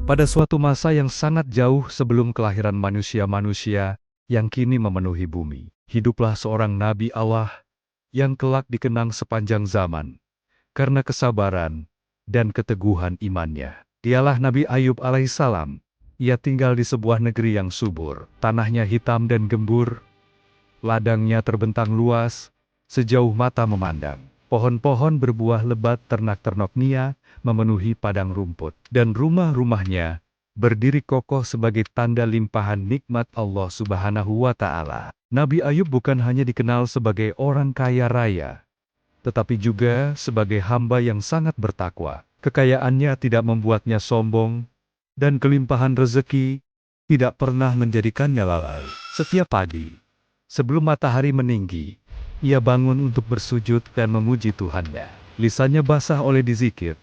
Pada suatu masa yang sangat jauh sebelum kelahiran manusia-manusia yang kini memenuhi bumi, hiduplah seorang Nabi Allah yang kelak dikenang sepanjang zaman karena kesabaran dan keteguhan imannya. Dialah Nabi Ayub alaihissalam. Ia tinggal di sebuah negeri yang subur, tanahnya hitam dan gembur, ladangnya terbentang luas, sejauh mata memandang. Pohon-pohon berbuah lebat, ternak-ternak nia memenuhi padang rumput, dan rumah-rumahnya berdiri kokoh sebagai tanda limpahan nikmat Allah Subhanahu wa Ta'ala. Nabi Ayub bukan hanya dikenal sebagai orang kaya raya, tetapi juga sebagai hamba yang sangat bertakwa. Kekayaannya tidak membuatnya sombong, dan kelimpahan rezeki tidak pernah menjadikannya lalai. Setiap pagi, sebelum matahari meninggi, ia bangun untuk bersujud dan memuji Tuhannya. Lisannya basah oleh dizikir,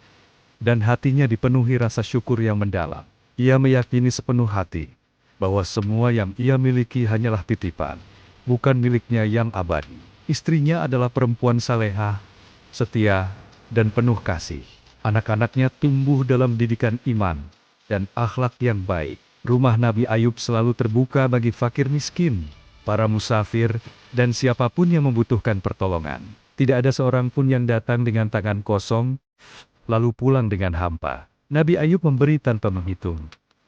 dan hatinya dipenuhi rasa syukur yang mendalam. Ia meyakini sepenuh hati bahwa semua yang ia miliki hanyalah titipan, bukan miliknya yang abadi. Istrinya adalah perempuan salehah, setia, dan penuh kasih. Anak-anaknya tumbuh dalam didikan iman dan akhlak yang baik. Rumah Nabi Ayub selalu terbuka bagi fakir miskin, para musafir, dan siapapun yang membutuhkan pertolongan. Tidak ada seorang pun yang datang dengan tangan kosong, lalu pulang dengan hampa. Nabi Ayub memberi tanpa menghitung,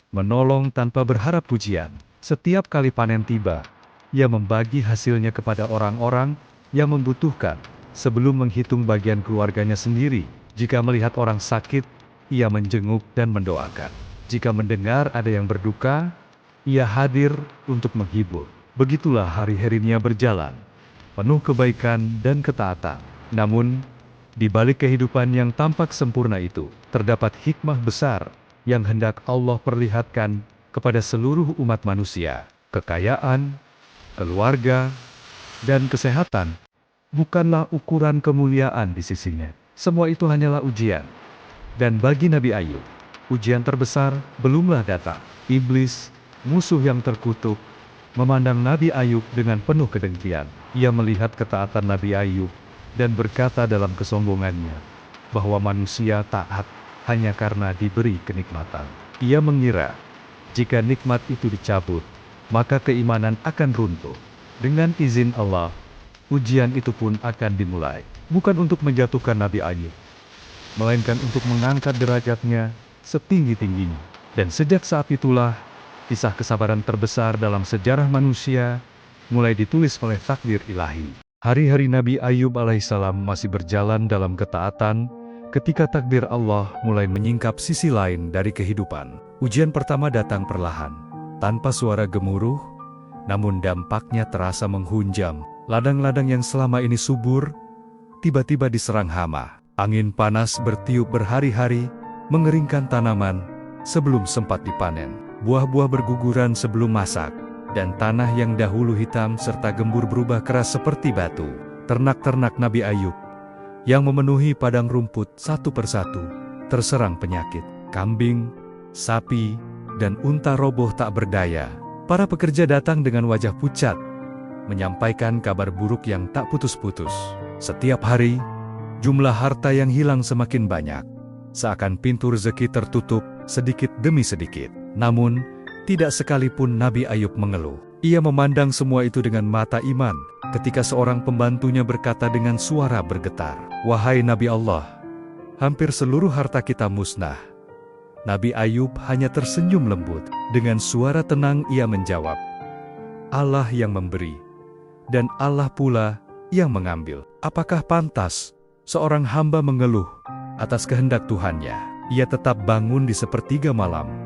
menolong tanpa berharap pujian. Setiap kali panen tiba, ia membagi hasilnya kepada orang-orang yang membutuhkan, sebelum menghitung bagian keluarganya sendiri. Jika melihat orang sakit, ia menjenguk dan mendoakan. Jika mendengar ada yang berduka, ia hadir untuk menghibur. Begitulah hari-harinya berjalan, penuh kebaikan dan ketaatan. Namun, di balik kehidupan yang tampak sempurna itu, terdapat hikmah besar yang hendak Allah perlihatkan kepada seluruh umat manusia. Kekayaan, keluarga, dan kesehatan bukanlah ukuran kemuliaan di sisinya. Semua itu hanyalah ujian. Dan bagi Nabi Ayub, ujian terbesar belumlah datang. Iblis, musuh yang terkutuk, memandang Nabi Ayub dengan penuh kedengkian. Ia melihat ketaatan Nabi Ayub dan berkata dalam kesombongannya bahwa manusia taat hanya karena diberi kenikmatan. Ia mengira jika nikmat itu dicabut, maka keimanan akan runtuh. Dengan izin Allah, ujian itu pun akan dimulai. Bukan untuk menjatuhkan Nabi Ayub, melainkan untuk mengangkat derajatnya setinggi-tingginya. Dan sejak saat itulah, kisah kesabaran terbesar dalam sejarah manusia mulai ditulis oleh takdir ilahi. Hari-hari Nabi Ayub alaihissalam masih berjalan dalam ketaatan ketika takdir Allah mulai menyingkap sisi lain dari kehidupan. Ujian pertama datang perlahan, tanpa suara gemuruh, namun dampaknya terasa menghunjam. Ladang-ladang yang selama ini subur, tiba-tiba diserang hama. Angin panas bertiup berhari-hari, mengeringkan tanaman sebelum sempat dipanen. Buah-buah berguguran sebelum masak, dan tanah yang dahulu hitam serta gembur berubah keras seperti batu. Ternak-ternak Nabi Ayub yang memenuhi padang rumput satu persatu terserang penyakit. Kambing, sapi, dan unta roboh tak berdaya. Para pekerja datang dengan wajah pucat, menyampaikan kabar buruk yang tak putus-putus. Setiap hari, jumlah harta yang hilang semakin banyak. Seakan pintu rezeki tertutup sedikit demi sedikit. Namun, tidak sekalipun Nabi Ayub mengeluh. Ia memandang semua itu dengan mata iman, ketika seorang pembantunya berkata dengan suara bergetar, "Wahai Nabi Allah, hampir seluruh harta kita musnah." Nabi Ayub hanya tersenyum lembut. Dengan suara tenang ia menjawab, "Allah yang memberi, dan Allah pula yang mengambil. Apakah pantas seorang hamba mengeluh atas kehendak Tuhannya?" Ia tetap bangun di sepertiga malam.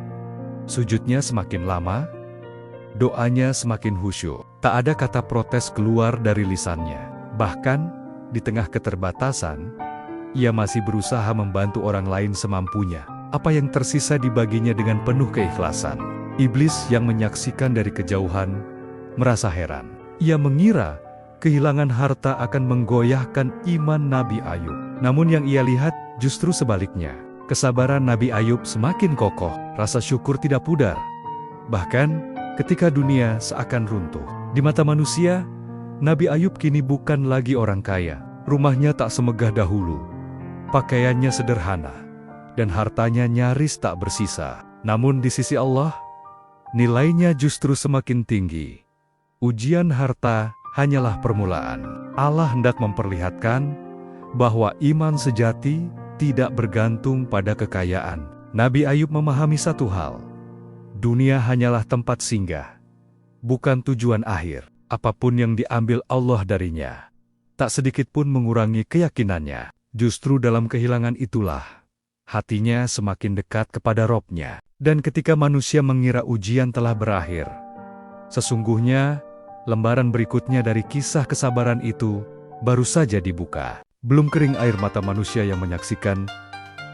Sujudnya semakin lama, doanya semakin khusyuk. Tak ada kata protes keluar dari lisannya. Bahkan, di tengah keterbatasan, ia masih berusaha membantu orang lain semampunya. Apa yang tersisa dibaginya dengan penuh keikhlasan. Iblis yang menyaksikan dari kejauhan merasa heran. Ia mengira kehilangan harta akan menggoyahkan iman Nabi Ayub. Namun yang ia lihat justru sebaliknya. Kesabaran Nabi Ayub semakin kokoh, rasa syukur tidak pudar. Bahkan, ketika dunia seakan runtuh. Di mata manusia, Nabi Ayub kini bukan lagi orang kaya. Rumahnya tak semegah dahulu. Pakaiannya sederhana, dan hartanya nyaris tak bersisa. Namun di sisi Allah, nilainya justru semakin tinggi. Ujian harta hanyalah permulaan. Allah hendak memperlihatkan bahwa iman sejati tidak bergantung pada kekayaan. Nabi Ayub memahami satu hal. Dunia hanyalah tempat singgah, bukan tujuan akhir. Apapun yang diambil Allah darinya, tak sedikit pun mengurangi keyakinannya. Justru dalam kehilangan itulah, hatinya semakin dekat kepada Robnya. Dan ketika manusia mengira ujian telah berakhir, sesungguhnya lembaran berikutnya dari kisah kesabaran itu baru saja dibuka. Belum kering air mata manusia yang menyaksikan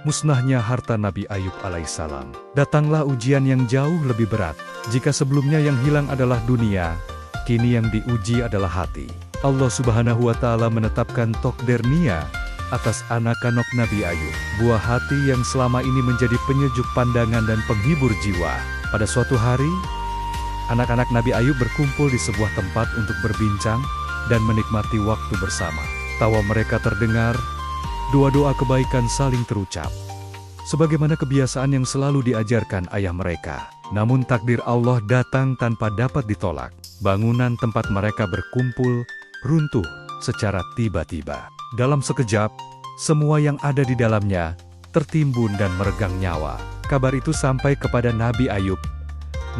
musnahnya harta Nabi Ayub alaihissalam. Datanglah ujian yang jauh lebih berat. Jika sebelumnya yang hilang adalah dunia, kini yang diuji adalah hati. Allah Subhanahu wa Ta'ala menetapkan takdir Nia atas anak-anak Nabi Ayub. Buah hati yang selama ini menjadi penyejuk pandangan dan penghibur jiwa. Pada suatu hari, anak-anak Nabi Ayub berkumpul di sebuah tempat untuk berbincang dan menikmati waktu bersama. Tawa mereka terdengar, doa-doa kebaikan saling terucap. Sebagaimana kebiasaan yang selalu diajarkan ayah mereka. Namun takdir Allah datang tanpa dapat ditolak. Bangunan tempat mereka berkumpul runtuh secara tiba-tiba. Dalam sekejap, semua yang ada di dalamnya tertimbun dan meregang nyawa. Kabar itu sampai kepada Nabi Ayub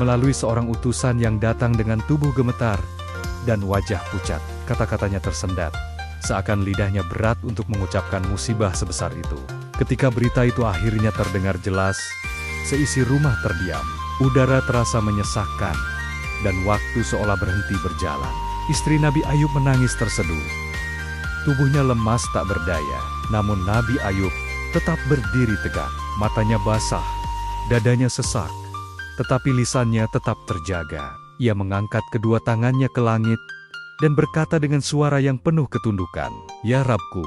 melalui seorang utusan yang datang dengan tubuh gemetar dan wajah pucat. Kata-katanya tersendat, seakan lidahnya berat untuk mengucapkan musibah sebesar itu. Ketika berita itu akhirnya terdengar jelas, seisi rumah terdiam. Udara terasa menyesakkan, dan waktu seolah berhenti berjalan. Istri Nabi Ayub menangis terseduh. Tubuhnya lemas tak berdaya, namun Nabi Ayub tetap berdiri tegak. Matanya basah, dadanya sesak, tetapi lisannya tetap terjaga. Ia mengangkat kedua tangannya ke langit dan berkata dengan suara yang penuh ketundukan, "Ya Rabbku,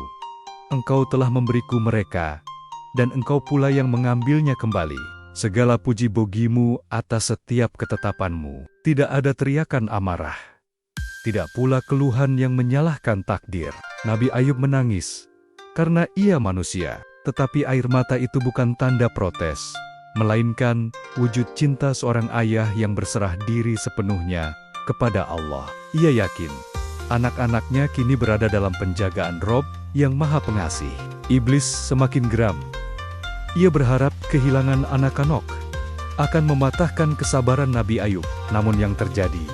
Engkau telah memberiku mereka, dan Engkau pula yang mengambilnya kembali. Segala puji bagimu atas setiap ketetapanmu. Tidak ada teriakan amarah, tidak pula keluhan yang menyalahkan takdir." Nabi Ayub menangis karena ia manusia, tetapi air mata itu bukan tanda protes, melainkan wujud cinta seorang ayah yang berserah diri sepenuhnya kepada Allah. Ia yakin anak-anaknya kini berada dalam penjagaan Rob yang Maha Pengasih. Iblis semakin geram. Ia berharap kehilangan anak-anak akan mematahkan kesabaran Nabi Ayub. Namun yang terjadi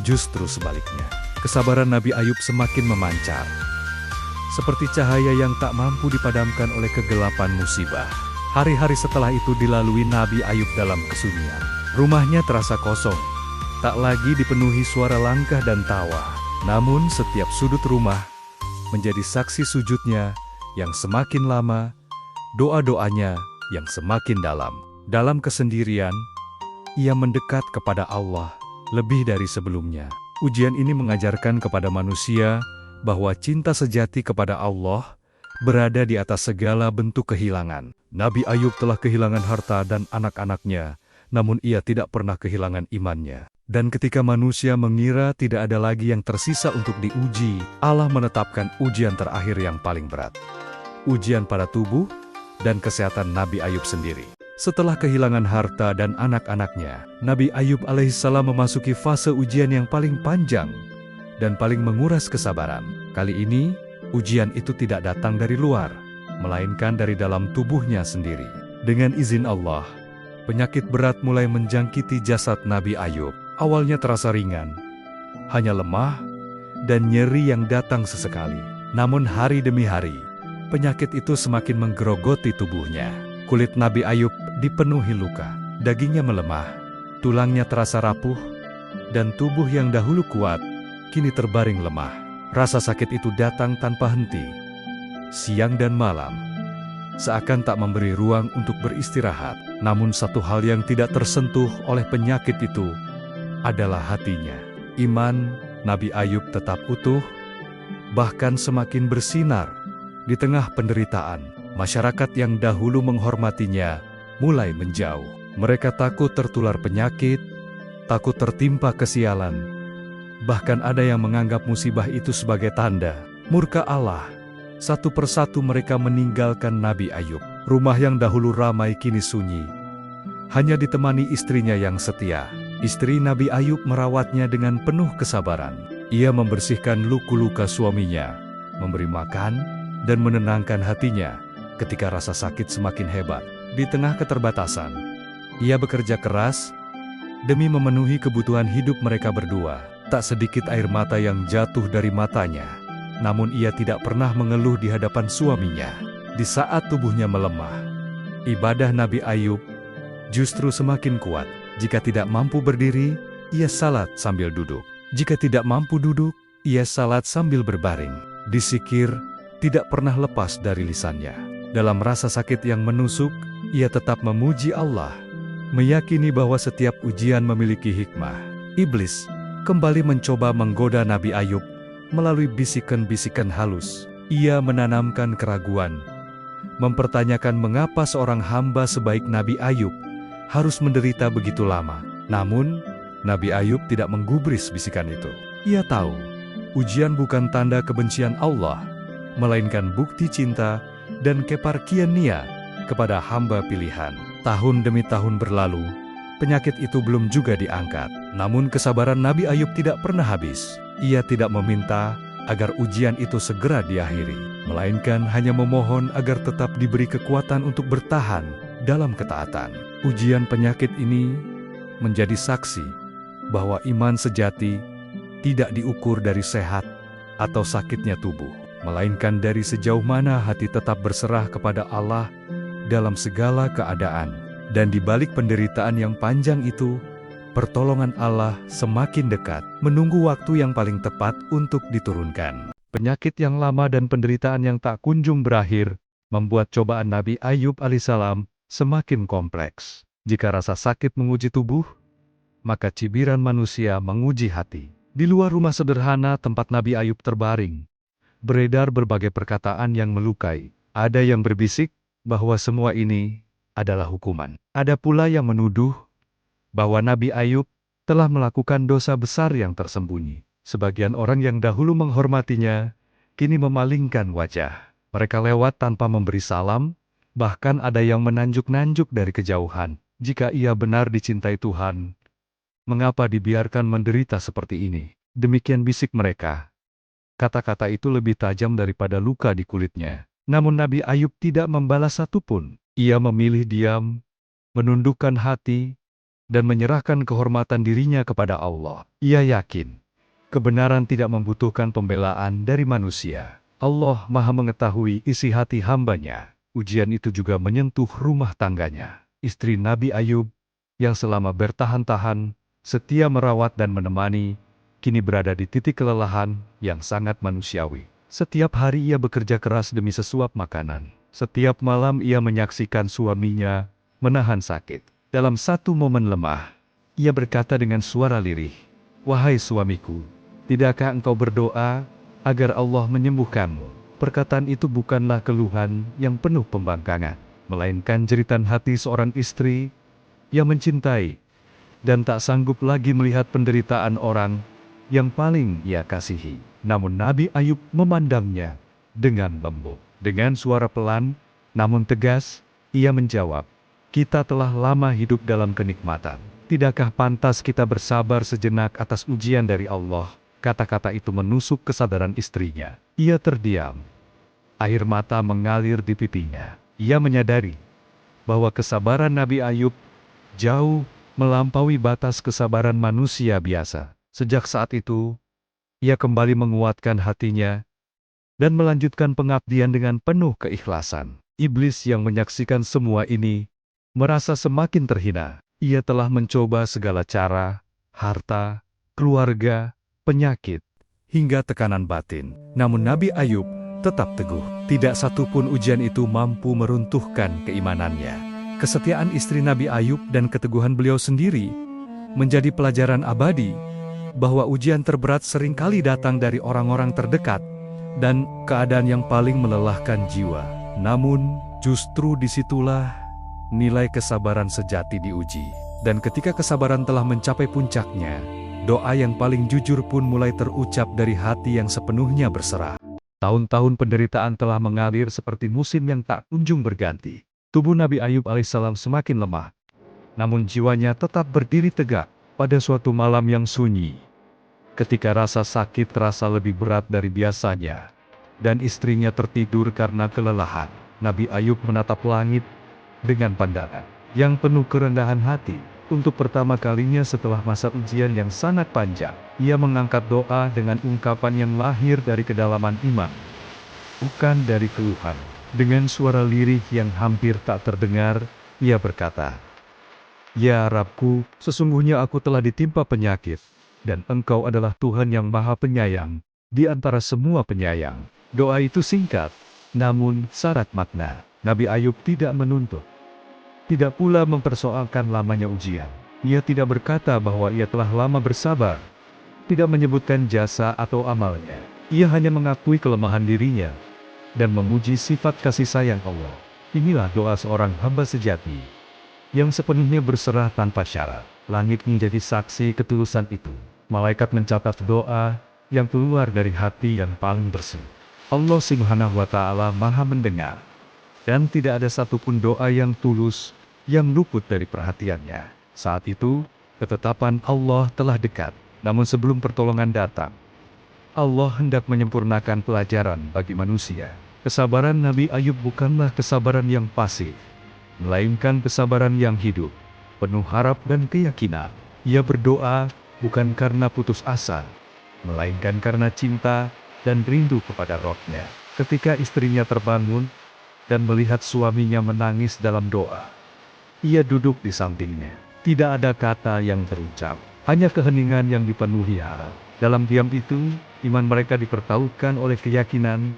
justru sebaliknya. Kesabaran Nabi Ayub semakin memancar, seperti cahaya yang tak mampu dipadamkan oleh kegelapan musibah. Hari-hari setelah itu dilalui Nabi Ayub dalam kesunyian. Rumahnya terasa kosong, tak lagi dipenuhi suara langkah dan tawa. Namun setiap sudut rumah menjadi saksi sujudnya yang semakin lama, doa-doanya yang semakin dalam. Dalam kesendirian, ia mendekat kepada Allah lebih dari sebelumnya. Ujian ini mengajarkan kepada manusia bahwa cinta sejati kepada Allah berada di atas segala bentuk kehilangan. Nabi Ayub telah kehilangan harta dan anak-anaknya, namun ia tidak pernah kehilangan imannya. Dan ketika manusia mengira tidak ada lagi yang tersisa untuk diuji, Allah menetapkan ujian terakhir yang paling berat. Ujian pada tubuh dan kesehatan Nabi Ayub sendiri. Setelah kehilangan harta dan anak-anaknya, Nabi Ayub alaihissalam memasuki fase ujian yang paling panjang dan paling menguras kesabaran. Kali ini, ujian itu tidak datang dari luar, melainkan dari dalam tubuhnya sendiri. Dengan izin Allah, penyakit berat mulai menjangkiti jasad Nabi Ayub. Awalnya terasa ringan, hanya lemah dan nyeri yang datang sesekali. Namun hari demi hari, penyakit itu semakin menggerogoti tubuhnya. Kulit Nabi Ayub dipenuhi luka, dagingnya melemah, tulangnya terasa rapuh, dan tubuh yang dahulu kuat kini terbaring lemah. Rasa sakit itu datang tanpa henti, siang dan malam, seakan tak memberi ruang untuk beristirahat. Namun satu hal yang tidak tersentuh oleh penyakit itu adalah hatinya. Iman Nabi Ayub tetap utuh, bahkan semakin bersinar di tengah penderitaan. Masyarakat yang dahulu menghormatinya mulai menjauh. Mereka takut tertular penyakit, takut tertimpa kesialan. Bahkan ada yang menganggap musibah itu sebagai tanda murka Allah. Satu persatu mereka meninggalkan Nabi Ayub. Rumah yang dahulu ramai kini sunyi, hanya ditemani istrinya yang setia. Istri Nabi Ayub merawatnya dengan penuh kesabaran. Ia membersihkan luka-luka suaminya, memberi makan, dan menenangkan hatinya ketika rasa sakit semakin hebat. Di tengah keterbatasan, ia bekerja keras demi memenuhi kebutuhan hidup mereka berdua. Tak sedikit air mata yang jatuh dari matanya, namun ia tidak pernah mengeluh di hadapan suaminya. Di saat tubuhnya melemah, ibadah Nabi Ayub justru semakin kuat. Jika tidak mampu berdiri, ia salat sambil duduk. Jika tidak mampu duduk, ia salat sambil berbaring. Dzikir tidak pernah lepas dari lisannya. Dalam rasa sakit yang menusuk, ia tetap memuji Allah, meyakini bahwa setiap ujian memiliki hikmah. Iblis kembali mencoba menggoda Nabi Ayub melalui bisikan-bisikan halus. Ia menanamkan keraguan, mempertanyakan mengapa seorang hamba sebaik Nabi Ayub harus menderita begitu lama. Namun, Nabi Ayub tidak menggubris bisikan itu. Ia tahu, ujian bukan tanda kebencian Allah, melainkan bukti cinta dan keparkiania kepada hamba pilihan. Tahun demi tahun berlalu, penyakit itu belum juga diangkat. Namun kesabaran Nabi Ayub tidak pernah habis. Ia tidak meminta agar ujian itu segera diakhiri, melainkan hanya memohon agar tetap diberi kekuatan untuk bertahan dalam ketaatan. Ujian penyakit ini menjadi saksi bahwa iman sejati tidak diukur dari sehat atau sakitnya tubuh, melainkan dari sejauh mana hati tetap berserah kepada Allah dalam segala keadaan. Dan di balik penderitaan yang panjang itu, pertolongan Allah semakin dekat, menunggu waktu yang paling tepat untuk diturunkan. Penyakit yang lama dan penderitaan yang tak kunjung berakhir membuat cobaan Nabi Ayub alaihissalam semakin kompleks. Jika rasa sakit menguji tubuh, maka cibiran manusia menguji hati. Di luar rumah sederhana tempat Nabi Ayub terbaring, beredar berbagai perkataan yang melukai. Ada yang berbisik bahwa semua ini adalah hukuman. Ada pula yang menuduh bahwa Nabi Ayub telah melakukan dosa besar yang tersembunyi. Sebagian orang yang dahulu menghormatinya, kini memalingkan wajah. Mereka lewat tanpa memberi salam, bahkan ada yang menanjuk-nanjuk dari kejauhan. Jika ia benar dicintai Tuhan, mengapa dibiarkan menderita seperti ini? Demikian bisik mereka. Kata-kata itu lebih tajam daripada luka di kulitnya. Namun Nabi Ayub tidak membalas satupun. Ia memilih diam, menundukkan hati, dan menyerahkan kehormatan dirinya kepada Allah. Ia yakin, kebenaran tidak membutuhkan pembelaan dari manusia. Allah Maha mengetahui isi hati hambanya. Ujian itu juga menyentuh rumah tangganya. Istri Nabi Ayub, yang selama bertahan-tahan, setia merawat dan menemani, kini berada di titik kelelahan yang sangat manusiawi. Setiap hari ia bekerja keras demi sesuap makanan. Setiap malam ia menyaksikan suaminya menahan sakit. Dalam satu momen lemah, ia berkata dengan suara lirih, "Wahai suamiku, tidakkah engkau berdoa agar Allah menyembuhkanmu?" Perkataan itu bukanlah keluhan yang penuh pembangkangan, melainkan jeritan hati seorang istri yang mencintai dan tak sanggup lagi melihat penderitaan orang yang paling ia kasihi. Namun Nabi Ayub memandangnya dengan lembut. Dengan suara pelan, namun tegas, ia menjawab, "Kita telah lama hidup dalam kenikmatan. Tidakkah pantas kita bersabar sejenak atas ujian dari Allah?" Kata-kata itu menusuk kesadaran istrinya. Ia terdiam. Air mata mengalir di pipinya. Ia menyadari bahwa kesabaran Nabi Ayub jauh melampaui batas kesabaran manusia biasa. Sejak saat itu, ia kembali menguatkan hatinya dan melanjutkan pengabdian dengan penuh keikhlasan. Iblis yang menyaksikan semua ini merasa semakin terhina. Ia telah mencoba segala cara, harta, keluarga, penyakit, hingga tekanan batin. Namun Nabi Ayub tetap teguh. Tidak satupun ujian itu mampu meruntuhkan keimanannya. Kesetiaan istri Nabi Ayub dan keteguhan beliau sendiri menjadi pelajaran abadi bahwa ujian terberat seringkali datang dari orang-orang terdekat dan keadaan yang paling melelahkan jiwa. Namun, justru disitulah nilai kesabaran sejati diuji. Dan ketika kesabaran telah mencapai puncaknya, doa yang paling jujur pun mulai terucap dari hati yang sepenuhnya berserah. Tahun-tahun penderitaan telah mengalir seperti musim yang tak kunjung berganti. Tubuh Nabi Ayub alaihissalam semakin lemah. namun jiwanya tetap berdiri tegak pada suatu malam yang sunyi. Ketika rasa sakit terasa lebih berat dari biasanya, dan istrinya tertidur karena kelelahan, Nabi Ayub menatap langit dengan pandangan yang penuh kerendahan hati. Untuk pertama kalinya setelah masa ujian yang sangat panjang, ia mengangkat doa dengan ungkapan yang lahir dari kedalaman iman, bukan dari keluhan. Dengan suara lirih yang hampir tak terdengar, ia berkata, "Ya Rabbku, sesungguhnya aku telah ditimpa penyakit, dan Engkau adalah Tuhan yang Maha Penyayang, di antara semua penyayang." Doa itu singkat, namun syarat makna. Nabi Ayub tidak menuntut, tidak pula mempersoalkan lamanya ujian. Ia tidak berkata bahwa ia telah lama bersabar, tidak menyebutkan jasa atau amalnya. Ia hanya mengakui kelemahan dirinya, dan memuji sifat kasih sayang Allah. Inilah doa seorang hamba sejati, yang sepenuhnya berserah tanpa syarat. Langit menjadi saksi ketulusan itu. Malaikat mencatat doa yang keluar dari hati yang paling bersih. Allah Subhanahu wa Ta'ala Maha Mendengar, dan tidak ada satupun doa yang tulus yang luput dari perhatiannya. Saat itu, ketetapan Allah telah dekat. Namun sebelum pertolongan datang, Allah hendak menyempurnakan pelajaran bagi manusia. Kesabaran Nabi Ayub bukanlah kesabaran yang pasif, melainkan kesabaran yang hidup, penuh harap dan keyakinan. Ia berdoa bukan karena putus asa, melainkan karena cinta dan rindu kepada Roh-Nya. Ketika istrinya terbangun dan melihat suaminya menangis dalam doa, ia duduk di sampingnya. Tidak ada kata yang terucap, hanya keheningan yang dipenuhi harap. Dalam diam itu, iman mereka dipertautkan oleh keyakinan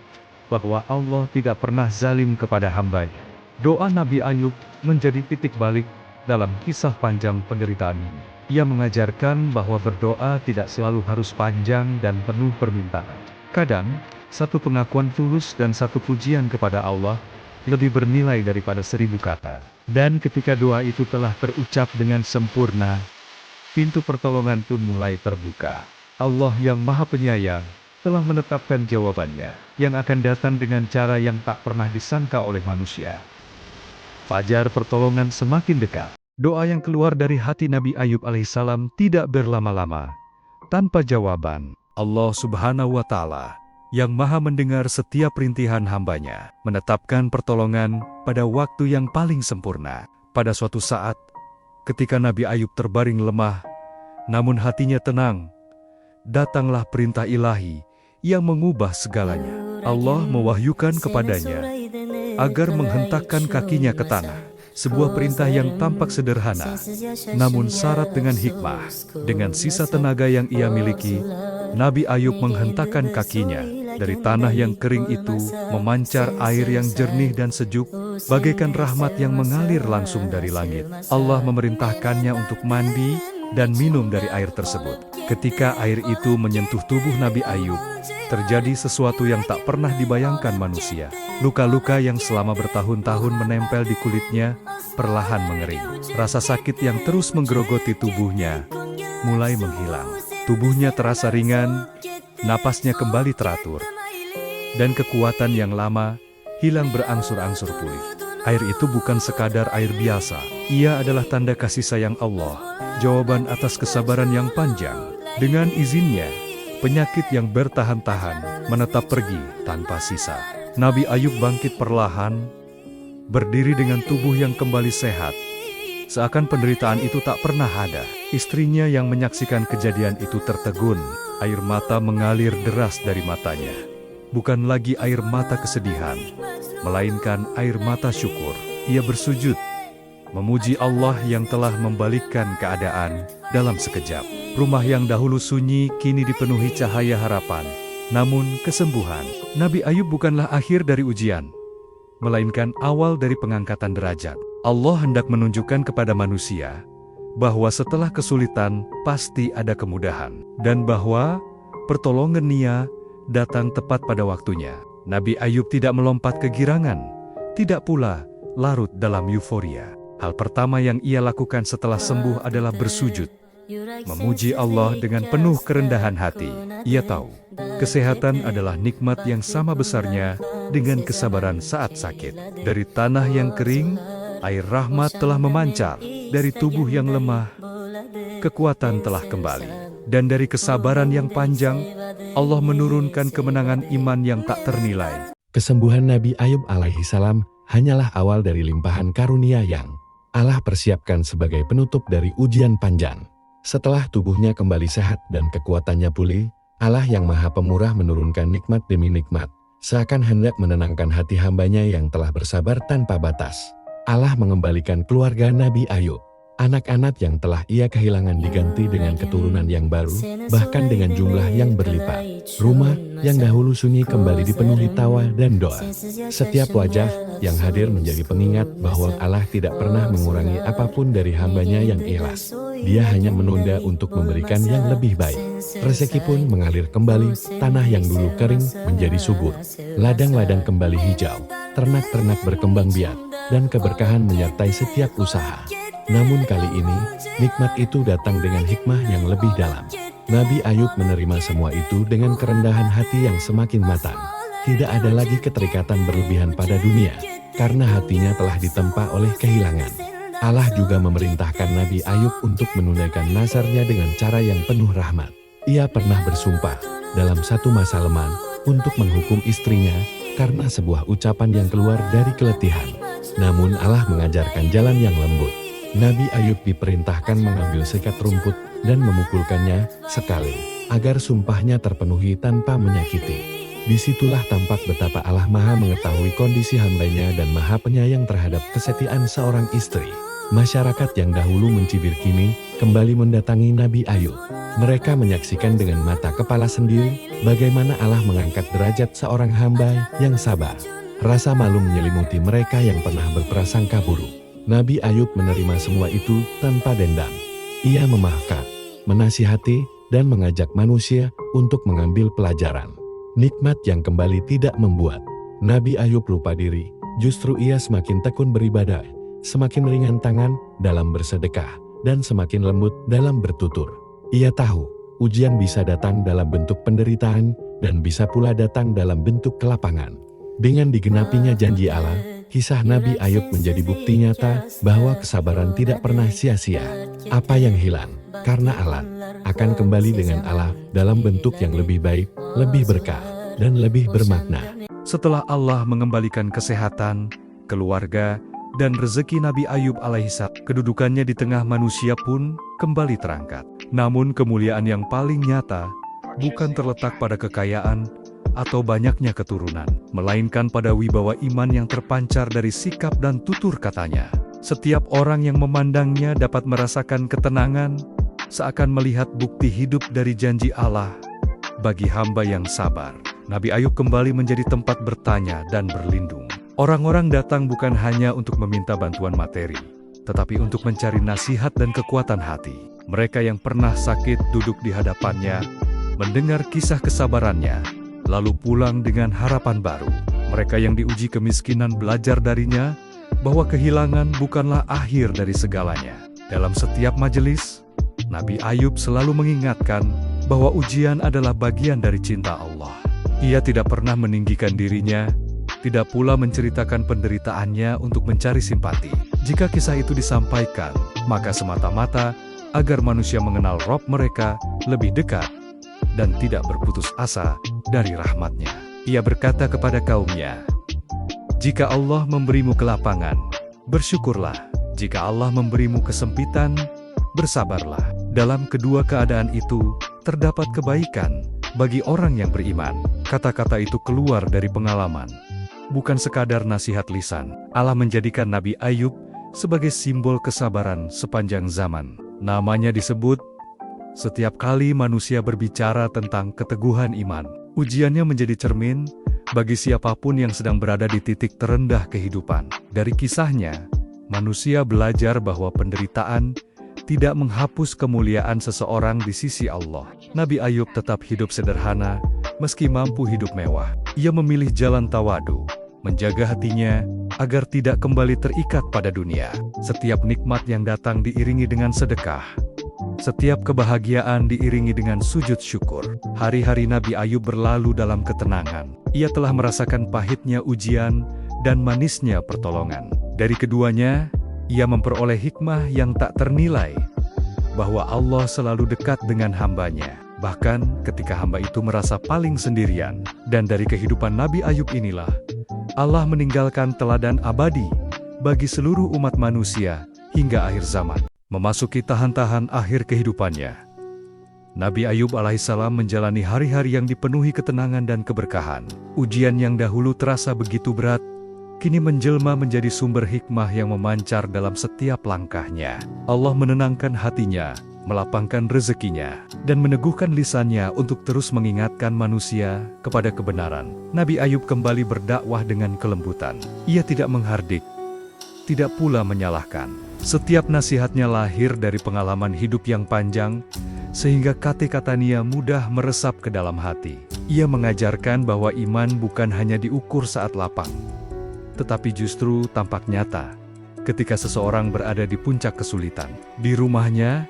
bahwa Allah tidak pernah zalim kepada hambanya. Doa Nabi Ayub menjadi titik balik dalam kisah panjang penderitaan ini. Ia mengajarkan bahwa berdoa tidak selalu harus panjang dan penuh permintaan. Kadang, satu pengakuan tulus dan satu pujian kepada Allah lebih bernilai daripada 1000 kata. Dan ketika doa itu telah terucap dengan sempurna, pintu pertolongan pun mulai terbuka. Allah yang Maha Penyayang telah menetapkan jawabannya, yang akan datang dengan cara yang tak pernah disangka oleh manusia. Fajar pertolongan semakin dekat. Doa yang keluar dari hati Nabi Ayub alaihissalam tidak berlama-lama. Tanpa jawaban, Allah Subhanahu wa Ta'ala yang Maha mendengar setiap rintihan hambanya, menetapkan pertolongan pada waktu yang paling sempurna. Pada suatu saat, ketika Nabi Ayub terbaring lemah, namun hatinya tenang, datanglah perintah ilahi yang mengubah segalanya. Allah mewahyukan kepadanya agar menghentakkan kakinya ke tanah. Sebuah perintah yang tampak sederhana, namun syarat dengan hikmah. Dengan sisa tenaga yang ia miliki, Nabi Ayub menghentakkan kakinya. Dari tanah yang kering itu memancar air yang jernih dan sejuk, bagaikan rahmat yang mengalir langsung dari langit. Allah memerintahkannya untuk mandi dan minum dari air tersebut. Ketika air itu menyentuh tubuh Nabi Ayub, terjadi sesuatu yang tak pernah dibayangkan manusia. Luka-luka yang selama bertahun-tahun menempel di kulitnya perlahan mengering. Rasa sakit yang terus menggerogoti tubuhnya mulai menghilang. Tubuhnya terasa ringan, napasnya kembali teratur, dan kekuatan yang lama hilang berangsur-angsur pulih. Air itu bukan sekadar air biasa. Ia adalah tanda kasih sayang Allah, jawaban atas kesabaran yang panjang. Dengan izinnya, penyakit yang bertahan-tahan menetap pergi tanpa sisa. Nabi Ayub bangkit perlahan, berdiri dengan tubuh yang kembali sehat. Seakan penderitaan itu tak pernah ada. Istrinya yang menyaksikan kejadian itu tertegun. Air mata mengalir deras dari matanya. Bukan lagi air mata kesedihan, melainkan air mata syukur. Ia bersujud, memuji Allah yang telah membalikkan keadaan dalam sekejap. Rumah yang dahulu sunyi kini dipenuhi cahaya harapan. Namun kesembuhan Nabi Ayub bukanlah akhir dari ujian, melainkan awal dari pengangkatan derajat. Allah hendak menunjukkan kepada manusia bahwa setelah kesulitan pasti ada kemudahan, dan bahwa pertolongan Nia datang tepat pada waktunya. Nabi Ayub tidak melompat kegirangan, tidak pula larut dalam euforia. Hal pertama yang ia lakukan setelah sembuh adalah bersujud, memuji Allah dengan penuh kerendahan hati. Ia tahu, kesehatan adalah nikmat yang sama besarnya dengan kesabaran saat sakit. Dari tanah yang kering, Air rahmat telah memancar dari tubuh yang lemah, kekuatan telah kembali. Dan dari kesabaran yang panjang, Allah menurunkan kemenangan iman yang tak ternilai. Kesembuhan Nabi Ayub alaihi salam hanyalah awal dari limpahan karunia yang Allah persiapkan sebagai penutup dari ujian panjang. Setelah tubuhnya kembali sehat dan kekuatannya pulih, Allah yang Maha Pemurah menurunkan nikmat demi nikmat, seakan hendak menenangkan hati hambanya yang telah bersabar tanpa batas. Allah mengembalikan keluarga Nabi Ayub. Anak-anak yang telah ia kehilangan diganti dengan keturunan yang baru, bahkan dengan jumlah yang berlipat. Rumah yang dahulu sunyi kembali dipenuhi tawa dan doa. Setiap wajah yang hadir menjadi pengingat bahwa Allah tidak pernah mengurangi apapun dari hambanya yang ikhlas. Dia hanya menunda untuk memberikan yang lebih baik. Rezeki pun mengalir kembali, tanah yang dulu kering menjadi subur. Ladang-ladang kembali hijau, ternak-ternak berkembang biak, dan keberkahan menyertai setiap usaha. Namun kali ini, nikmat itu datang dengan hikmah yang lebih dalam. Nabi Ayub menerima semua itu dengan kerendahan hati yang semakin matang. Tidak ada lagi keterikatan berlebihan pada dunia, karena hatinya telah ditempa oleh kehilangan. Allah juga memerintahkan Nabi Ayub untuk menunaikan nazarnya dengan cara yang penuh rahmat. Ia pernah bersumpah dalam satu masa lemah untuk menghukum istrinya karena sebuah ucapan yang keluar dari keletihan. Namun Allah mengajarkan jalan yang lembut. Nabi Ayub diperintahkan mengambil sekat rumput dan memukulkannya sekali, agar sumpahnya terpenuhi tanpa menyakiti. Disitulah tampak betapa Allah Maha mengetahui kondisi hambanya dan Maha penyayang terhadap kesetiaan seorang istri. Masyarakat yang dahulu mencibir kini kembali mendatangi Nabi Ayub. Mereka menyaksikan dengan mata kepala sendiri bagaimana Allah mengangkat derajat seorang hamba yang sabar. Rasa malu menyelimuti mereka yang pernah berprasangka buruk. Nabi Ayub menerima semua itu tanpa dendam. Ia memaafkan, menasihati, dan mengajak manusia untuk mengambil pelajaran. Nikmat yang kembali tidak membuat Nabi Ayub lupa diri, justru ia semakin tekun beribadah, semakin ringan tangan dalam bersedekah, dan semakin lembut dalam bertutur. Ia tahu, ujian bisa datang dalam bentuk penderitaan, dan bisa pula datang dalam bentuk kelapangan. Dengan digenapinya janji Allah, kisah Nabi Ayub menjadi bukti nyata bahwa kesabaran tidak pernah sia-sia. Apa yang hilang karena Allah akan kembali dengan Allah dalam bentuk yang lebih baik, lebih berkah, dan lebih bermakna. Setelah Allah mengembalikan kesehatan, keluarga, dan rezeki Nabi Ayub alaihissalam, kedudukannya di tengah manusia pun kembali terangkat. Namun kemuliaan yang paling nyata bukan terletak pada kekayaan atau banyaknya keturunan, melainkan pada wibawa iman yang terpancar dari sikap dan tutur katanya. Setiap orang yang memandangnya dapat merasakan ketenangan, seakan melihat bukti hidup dari janji Allah bagi hamba yang sabar. Nabi Ayub kembali menjadi tempat bertanya dan berlindung. Orang-orang datang bukan hanya untuk meminta bantuan materi, tetapi untuk mencari nasihat dan kekuatan hati. Mereka yang pernah sakit duduk di hadapannya, mendengar kisah kesabarannya, lalu pulang dengan harapan baru. Mereka yang diuji kemiskinan belajar darinya bahwa kehilangan bukanlah akhir dari segalanya. Dalam setiap majelis, Nabi Ayub selalu mengingatkan bahwa ujian adalah bagian dari cinta Allah. Ia tidak pernah meninggikan dirinya, tidak pula menceritakan penderitaannya untuk mencari simpati. Jika kisah itu disampaikan, maka semata-mata agar manusia mengenal Rob mereka lebih dekat dan tidak berputus asa dari rahmatnya. Ia berkata kepada kaumnya, "Jika Allah memberimu kelapangan, bersyukurlah. Jika Allah memberimu kesempitan, bersabarlah. Dalam kedua keadaan itu, terdapat kebaikan bagi orang yang beriman." Kata-kata itu keluar dari pengalaman, bukan sekadar nasihat lisan. Allah menjadikan Nabi Ayub sebagai simbol kesabaran sepanjang zaman. Namanya disebut setiap kali manusia berbicara tentang keteguhan iman. Ujiannya menjadi cermin bagi siapapun yang sedang berada di titik terendah kehidupan. Dari kisahnya, manusia belajar bahwa penderitaan tidak menghapus kemuliaan seseorang di sisi Allah. Nabi Ayub tetap hidup sederhana, meski mampu hidup mewah. Ia memilih jalan tawadu, menjaga hatinya agar tidak kembali terikat pada dunia. Setiap nikmat yang datang diiringi dengan sedekah. Setiap kebahagiaan diiringi dengan sujud syukur. Hari-hari Nabi Ayub berlalu dalam ketenangan. Ia telah merasakan pahitnya ujian dan manisnya pertolongan. Dari keduanya, ia memperoleh hikmah yang tak ternilai, bahwa Allah selalu dekat dengan hambanya, bahkan ketika hamba itu merasa paling sendirian. Dan dari kehidupan Nabi Ayub inilah, Allah meninggalkan teladan abadi bagi seluruh umat manusia hingga akhir zaman. Memasuki tahan-tahan akhir kehidupannya, Nabi Ayub alaihissalam menjalani hari-hari yang dipenuhi ketenangan dan keberkahan. Ujian yang dahulu terasa begitu berat, kini menjelma menjadi sumber hikmah yang memancar dalam setiap langkahnya. Allah menenangkan hatinya, melapangkan rezekinya, dan meneguhkan lisannya untuk terus mengingatkan manusia kepada kebenaran. Nabi Ayub kembali berdakwah dengan kelembutan. Ia tidak menghardik, tidak pula menyalahkan. Setiap nasihatnya lahir dari pengalaman hidup yang panjang, sehingga kata-katanya mudah meresap ke dalam hati. Ia mengajarkan bahwa iman bukan hanya diukur saat lapang, tetapi justru tampak nyata ketika seseorang berada di puncak kesulitan. Di rumahnya,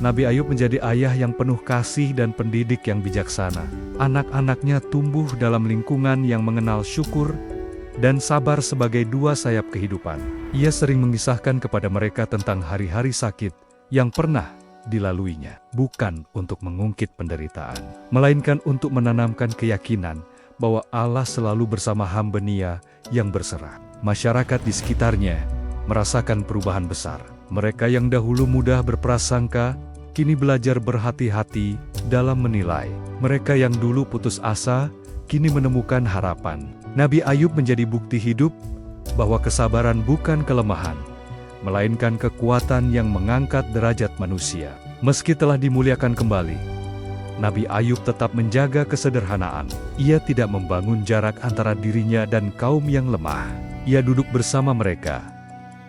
Nabi Ayub menjadi ayah yang penuh kasih dan pendidik yang bijaksana. Anak-anaknya tumbuh dalam lingkungan yang mengenal syukur dan sabar sebagai dua sayap kehidupan. Ia sering mengisahkan kepada mereka tentang hari-hari sakit yang pernah dilaluinya, bukan untuk mengungkit penderitaan, melainkan untuk menanamkan keyakinan bahwa Allah selalu bersama hamba-Nya yang berserah. Masyarakat di sekitarnya merasakan perubahan besar. Mereka yang dahulu mudah berprasangka, kini belajar berhati-hati dalam menilai. Mereka yang dulu putus asa, kini menemukan harapan. Nabi Ayub menjadi bukti hidup bahwa kesabaran bukan kelemahan, melainkan kekuatan yang mengangkat derajat manusia. Meski telah dimuliakan kembali, Nabi Ayub tetap menjaga kesederhanaan. Ia tidak membangun jarak antara dirinya dan kaum yang lemah. Ia duduk bersama mereka,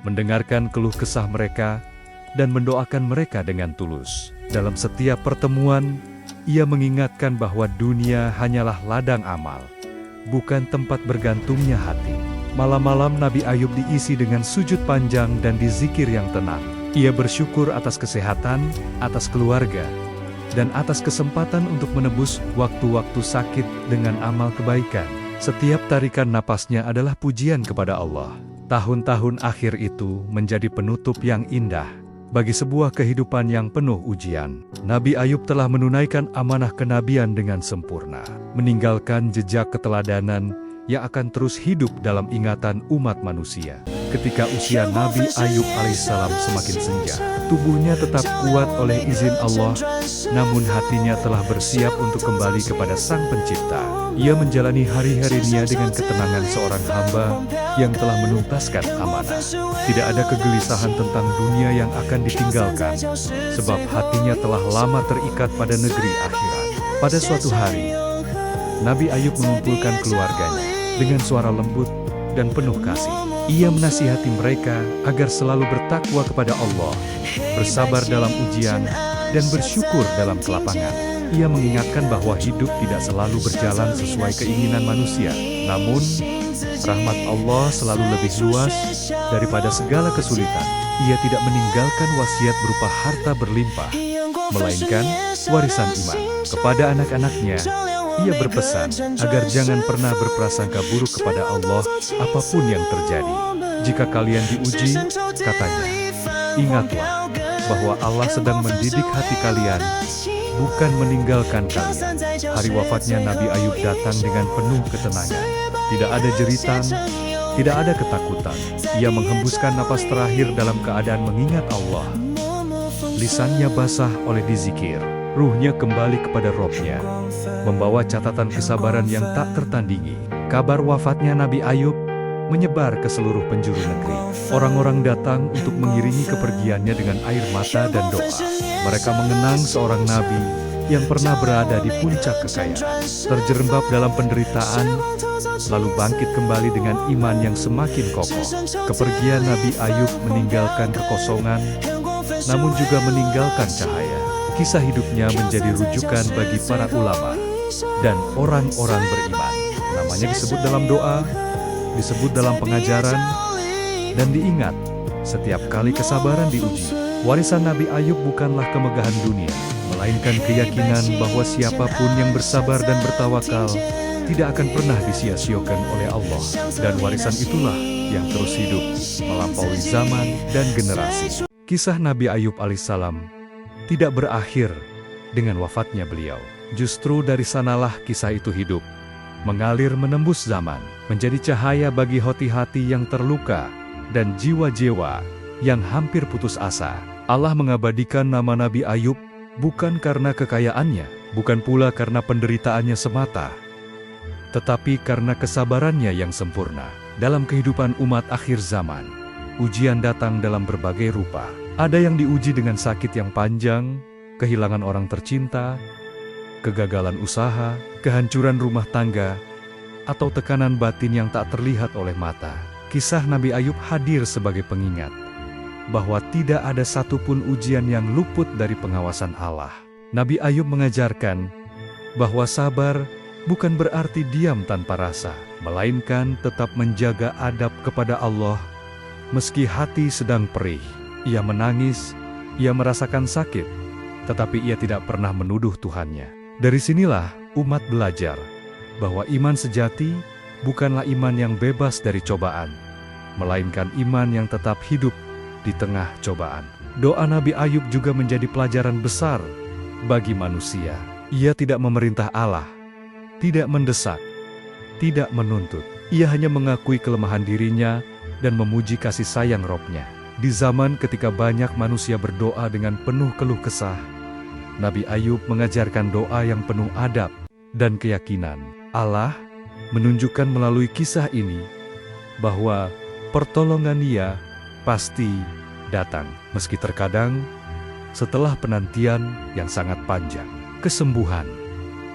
mendengarkan keluh kesah mereka, dan mendoakan mereka dengan tulus. Dalam setiap pertemuan, ia mengingatkan bahwa dunia hanyalah ladang amal, bukan tempat bergantungnya hati. Malam-malam Nabi Ayub diisi dengan sujud panjang dan dizikir yang tenang. Ia bersyukur atas kesehatan, atas keluarga, dan atas kesempatan untuk menebus waktu-waktu sakit dengan amal kebaikan. Setiap tarikan napasnya adalah pujian kepada Allah. Tahun-tahun akhir itu menjadi penutup yang indah bagi sebuah kehidupan yang penuh ujian. Nabi Ayub telah menunaikan amanah kenabian dengan sempurna, meninggalkan jejak keteladanan yang akan terus hidup dalam ingatan umat manusia. Ketika usia Nabi Ayub alaihissalam semakin senja, tubuhnya tetap kuat oleh izin Allah, namun hatinya telah bersiap untuk kembali kepada Sang Pencipta. Ia menjalani hari-harinya dengan ketenangan seorang hamba yang telah menuntaskan amanah. Tidak ada kegelisahan tentang dunia yang akan ditinggalkan, sebab hatinya telah lama terikat pada negeri akhirat. Pada suatu hari, Nabi Ayub mengumpulkan keluarganya dengan suara lembut dan penuh kasih. Ia menasihati mereka agar selalu bertakwa kepada Allah, bersabar dalam ujian, dan bersyukur dalam kelapangan. Ia mengingatkan bahwa hidup tidak selalu berjalan sesuai keinginan manusia, namun rahmat Allah selalu lebih luas daripada segala kesulitan. Ia tidak meninggalkan wasiat berupa harta berlimpah, melainkan warisan iman. Kepada anak-anaknya, ia berpesan agar jangan pernah berprasangka buruk kepada Allah apapun yang terjadi. Jika kalian diuji, katanya, ingatlah bahwa Allah sedang mendidik hati kalian, bukan meninggalkan kalian. Hari wafatnya Nabi Ayub datang dengan penuh ketenangan. Tidak ada jeritan, tidak ada ketakutan. Ia menghembuskan napas terakhir dalam keadaan mengingat Allah. Lisannya basah oleh dizikir. Ruhnya kembali kepada Robnya, membawa catatan kesabaran yang tak tertandingi. Kabar wafatnya Nabi Ayub menyebar ke seluruh penjuru negeri. Orang-orang datang untuk mengiringi kepergiannya dengan air mata dan doa. Mereka mengenang seorang nabi yang pernah berada di puncak kekayaan, terjerembab dalam penderitaan, lalu bangkit kembali dengan iman yang semakin kokoh. Kepergian Nabi Ayub meninggalkan kekosongan, namun juga meninggalkan cahaya. Kisah hidupnya menjadi rujukan bagi para ulama dan orang-orang beriman. Namanya disebut dalam doa, disebut dalam pengajaran, dan diingat setiap kali kesabaran diuji. Warisan Nabi Ayub bukanlah kemegahan dunia, melainkan keyakinan bahwa siapapun yang bersabar dan bertawakal tidak akan pernah disia-siakan oleh Allah, dan warisan itulah yang terus hidup melampaui zaman dan generasi. Kisah Nabi Ayub alaihissalam tidak berakhir dengan wafatnya beliau. Justru dari sanalah kisah itu hidup, mengalir menembus zaman, menjadi cahaya bagi hati-hati yang terluka dan jiwa-jiwa yang hampir putus asa. Allah mengabadikan nama Nabi Ayub bukan karena kekayaannya, bukan pula karena penderitaannya semata, tetapi karena kesabarannya yang sempurna. Dalam kehidupan umat akhir zaman, ujian datang dalam berbagai rupa. Ada yang diuji dengan sakit yang panjang, kehilangan orang tercinta, kegagalan usaha, kehancuran rumah tangga, atau tekanan batin yang tak terlihat oleh mata. Kisah Nabi Ayub hadir sebagai pengingat bahwa tidak ada satupun ujian yang luput dari pengawasan Allah. Nabi Ayub mengajarkan bahwa sabar bukan berarti diam tanpa rasa, melainkan tetap menjaga adab kepada Allah meski hati sedang perih. Ia menangis, ia merasakan sakit, tetapi ia tidak pernah menuduh Tuhannya. Dari sinilah umat belajar bahwa iman sejati bukanlah iman yang bebas dari cobaan, melainkan iman yang tetap hidup di tengah cobaan. Doa Nabi Ayub juga menjadi pelajaran besar bagi manusia. Ia tidak memerintah Allah, tidak mendesak, tidak menuntut. Ia hanya mengakui kelemahan dirinya dan memuji kasih sayang Robnya. Di zaman ketika banyak manusia berdoa dengan penuh keluh kesah, Nabi Ayub mengajarkan doa yang penuh adab dan keyakinan. Allah menunjukkan melalui kisah ini bahwa pertolongan Dia pasti datang, meski terkadang setelah penantian yang sangat panjang. Kesembuhan,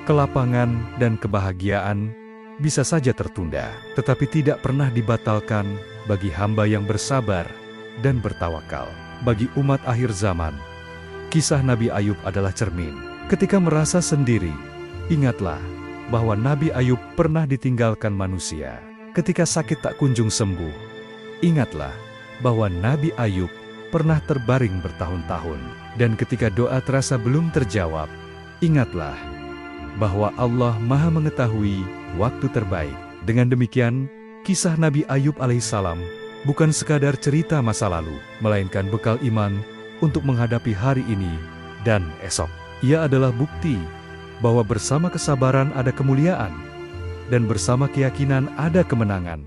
kelapangan, dan kebahagiaan bisa saja tertunda, tetapi tidak pernah dibatalkan bagi hamba yang bersabar dan bertawakal. Bagi umat akhir zaman, kisah Nabi Ayub adalah cermin. Ketika merasa sendiri, ingatlah bahwa Nabi Ayub pernah ditinggalkan manusia. Ketika sakit tak kunjung sembuh, ingatlah bahwa Nabi Ayub pernah terbaring bertahun-tahun. Dan ketika doa terasa belum terjawab, ingatlah bahwa Allah Maha mengetahui waktu terbaik. Dengan demikian, kisah Nabi Ayub alaihissalam bukan sekadar cerita masa lalu, melainkan bekal iman untuk menghadapi hari ini dan esok. Ia adalah bukti bahwa bersama kesabaran ada kemuliaan, dan bersama keyakinan ada kemenangan.